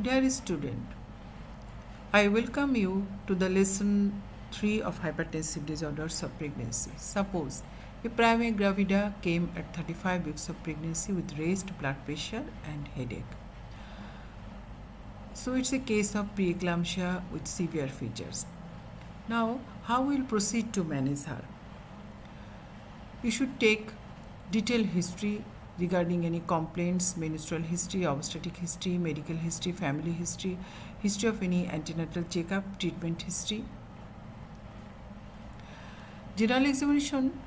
Dear student, I welcome you to the lesson 3 of hypertensive disorders of pregnancy. Suppose a prima gravida came at 35 weeks of pregnancy with raised blood pressure and headache. So it's a case of preeclampsia with severe features. Now, how we'll proceed to manage her? You should take detailed history regarding any complaints, menstrual history, obstetric history, medical history, family history, history of any antenatal checkup, treatment history. General examination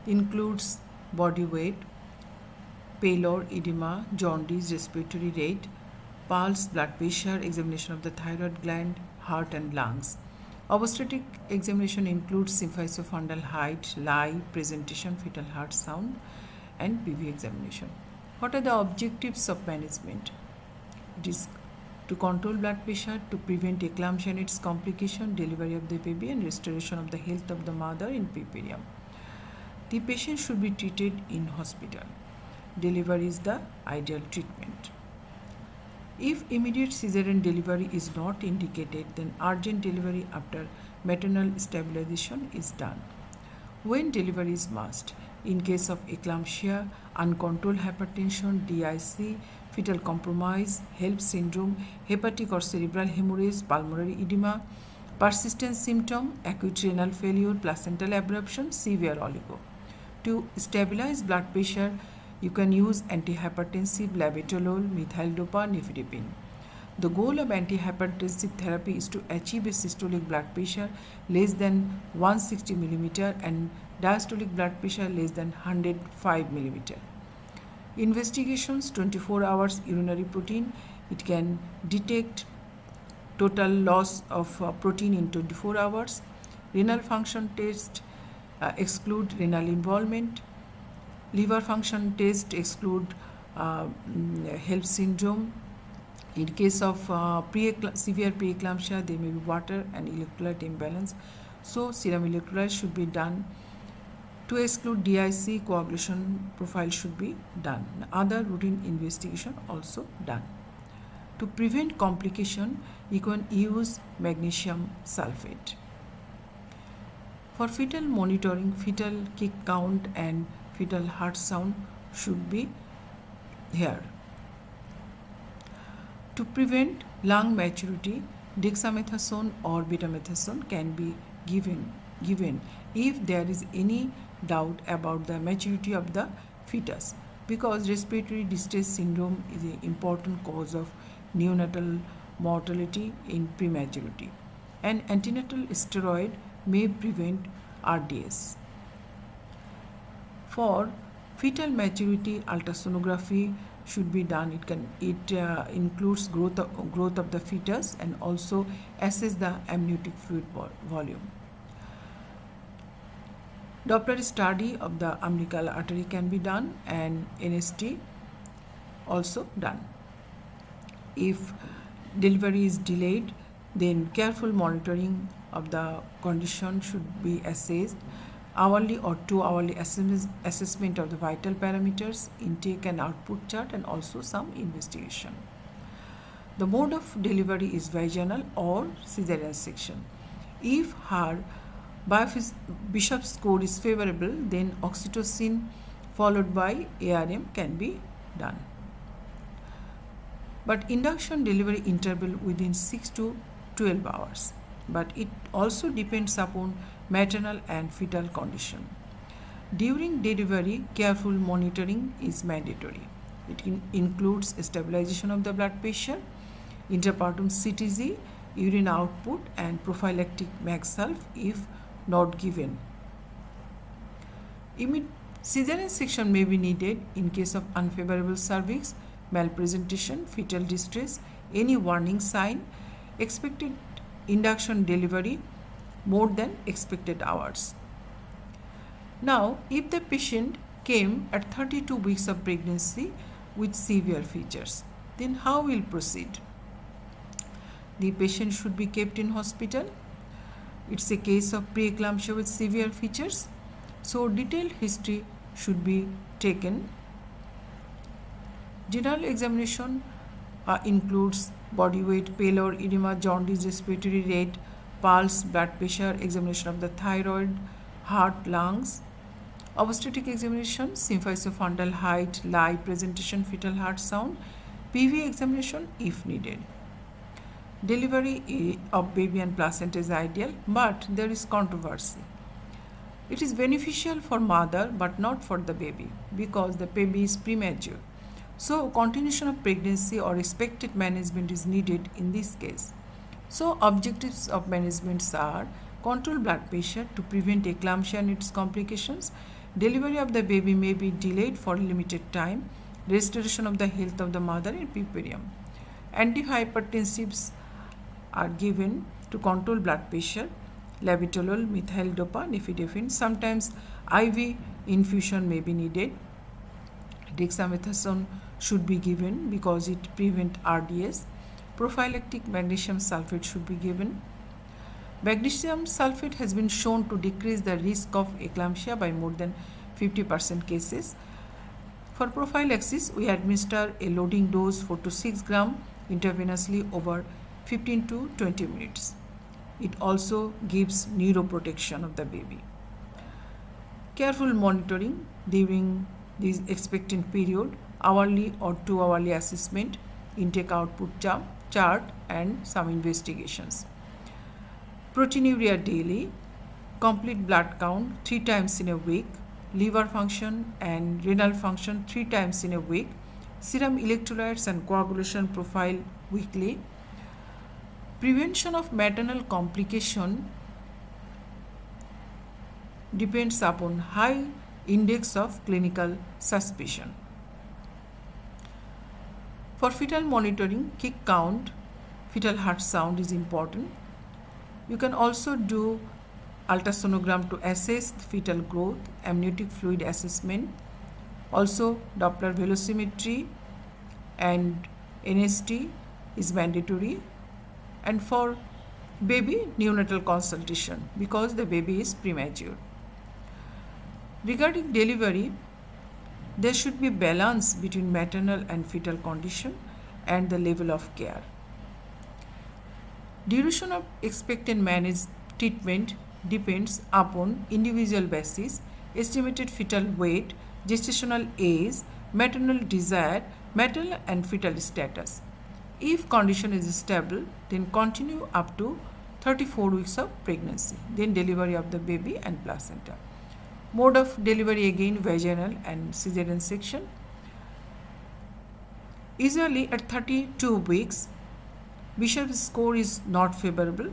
includes body weight, pallor, edema, jaundice, respiratory rate, pulse, blood pressure, examination of the thyroid gland, heart and lungs. Obstetric examination includes symphysiofundal height, lie, presentation, fetal heart sound, and PV examination. What are the objectives of management? It is to control blood pressure, to prevent eclampsia and its complication, delivery of the baby, and restoration of the health of the mother in puerperium. The patient should be treated in hospital. Delivery is the ideal treatment. If immediate cesarean delivery is not indicated, then urgent delivery after maternal stabilization is done. When delivery is must, in case of eclampsia, uncontrolled hypertension, DIC, fetal compromise, HELP syndrome, hepatic or cerebral hemorrhage, pulmonary edema, persistent symptom, acute renal failure, placental abruption, severe oligo. To stabilize blood pressure, you can use antihypertensive, labetalol, methyl-dopa, nifedipine. The goal of antihypertensive therapy is to achieve a systolic blood pressure less than 160 mm and diastolic blood pressure less than 105 mm. Investigations: 24 hours urinary protein. It can detect total loss of protein in 24 hours. Renal function test exclude renal involvement. Liver function test exclude HELP syndrome. In case of severe preeclampsia, there may be water and electrolyte imbalance. So, serum electrolytes should be done. To exclude DIC, coagulation profile should be done. Other routine investigation also done. To prevent complication, you can use magnesium sulfate. For fetal monitoring, fetal kick count and fetal heart sound should be here. To prevent lung maturity, dexamethasone or betamethasone can be given if there is any doubt about the maturity of the fetus, because respiratory distress syndrome is an important cause of neonatal mortality in prematurity, and antenatal steroid may prevent RDS. For fetal maturity, ultrasonography should be done. It includes growth of the fetus and also assess the amniotic fluid volume. Doppler study of the umbilical artery can be done and NST also done. If delivery is delayed, then careful monitoring of the condition should be assessed. Hourly or 2-hourly assessment of the vital parameters, intake and output chart, and also some investigation. The mode of delivery is vaginal or cesarean section. If her Bishop's score is favorable, then oxytocin followed by ARM can be done. But induction delivery interval within 6 to 12 hours. But it also depends upon maternal and fetal condition. During delivery, careful monitoring is mandatory. It includes stabilization of the blood pressure, intrapartum CTG, urine output, and prophylactic MagSulf if not given. Cesarean section may be needed in case of unfavorable cervix, malpresentation, fetal distress, any warning sign, expected induction delivery more than expected hours. Now, if the patient came at 32 weeks of pregnancy with severe features, then how will proceed? The patient should be kept in hospital. It's a case of preeclampsia with severe features. So, detailed history should be taken. General examination includes body weight, pallor, edema, jaundice, respiratory rate, pulse, blood pressure, examination of the thyroid, heart, lungs, obstetric examination, symphysiofundal height, lie, presentation, fetal heart sound, PV examination if needed. Delivery of baby and placenta is ideal, but there is controversy. It is beneficial for mother but not for the baby because the baby is premature. So, continuation of pregnancy or expected management is needed in this case. So, objectives of management are control blood pressure to prevent eclampsia and its complications. Delivery of the baby may be delayed for a limited time. Restoration of the health of the mother in puerperium. Antihypertensives are given to control blood pressure. Labetalol, methyl dopa, nifedipine. Sometimes IV infusion may be needed. Dexamethasone should be given because it prevents RDS. Prophylactic magnesium sulfate should be given. Magnesium sulfate has been shown to decrease the risk of eclampsia by more than 50% cases. For prophylaxis, we administer a loading dose 4 to 6 gram intravenously over 15 to 20 minutes. It also gives neuroprotection of the baby. Careful monitoring during this expectant period, hourly or 2-hourly assessment, intake output chart and some investigations. Proteinuria daily, complete blood count 3 times in a week, liver function and renal function 3 times in a week, serum electrolytes and coagulation profile weekly. Prevention of maternal complication depends upon high index of clinical suspicion. For fetal monitoring, kick count, fetal heart sound is important. You can also do ultrasonogram to assess the fetal growth, amniotic fluid assessment, also Doppler velocimetry and NST is mandatory, and for baby neonatal consultation because the baby is premature. Regarding delivery, there should be balance between maternal and fetal condition and the level of care. Duration of expectant managed treatment depends upon individual basis, estimated fetal weight, gestational age, maternal desire, maternal and fetal status. If condition is stable, then continue up to 34 weeks of pregnancy, then delivery of the baby and placenta. Mode of delivery again vaginal and cesarean section. Usually at 32 weeks, Bishop's score is not favorable,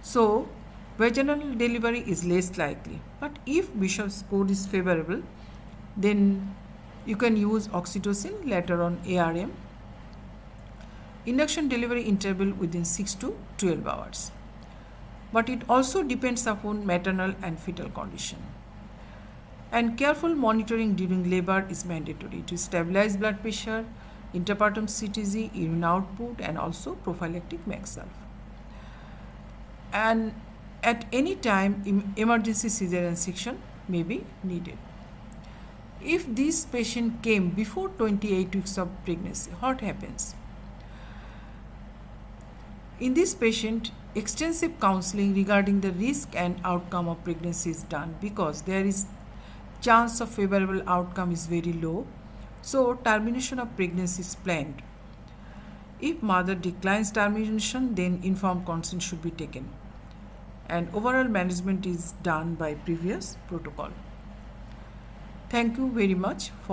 so vaginal delivery is less likely. But if Bishop's score is favorable, then you can use oxytocin, later on ARM. Induction delivery interval within 6 to 12 hours. But it also depends upon maternal and fetal condition. And careful monitoring during labor is mandatory to stabilize blood pressure, interpartum CTG, urine output, and also prophylactic MAC-SULF. And at any time, emergency cesarean section may be needed. If this patient came before 28 weeks of pregnancy, what happens? In this patient, extensive counseling regarding the risk and outcome of pregnancy is done because there is chance of favorable outcome is very low. So termination of pregnancy is planned. If mother declines termination, then informed consent should be taken. And overall management is done by previous protocol. Thank you very much for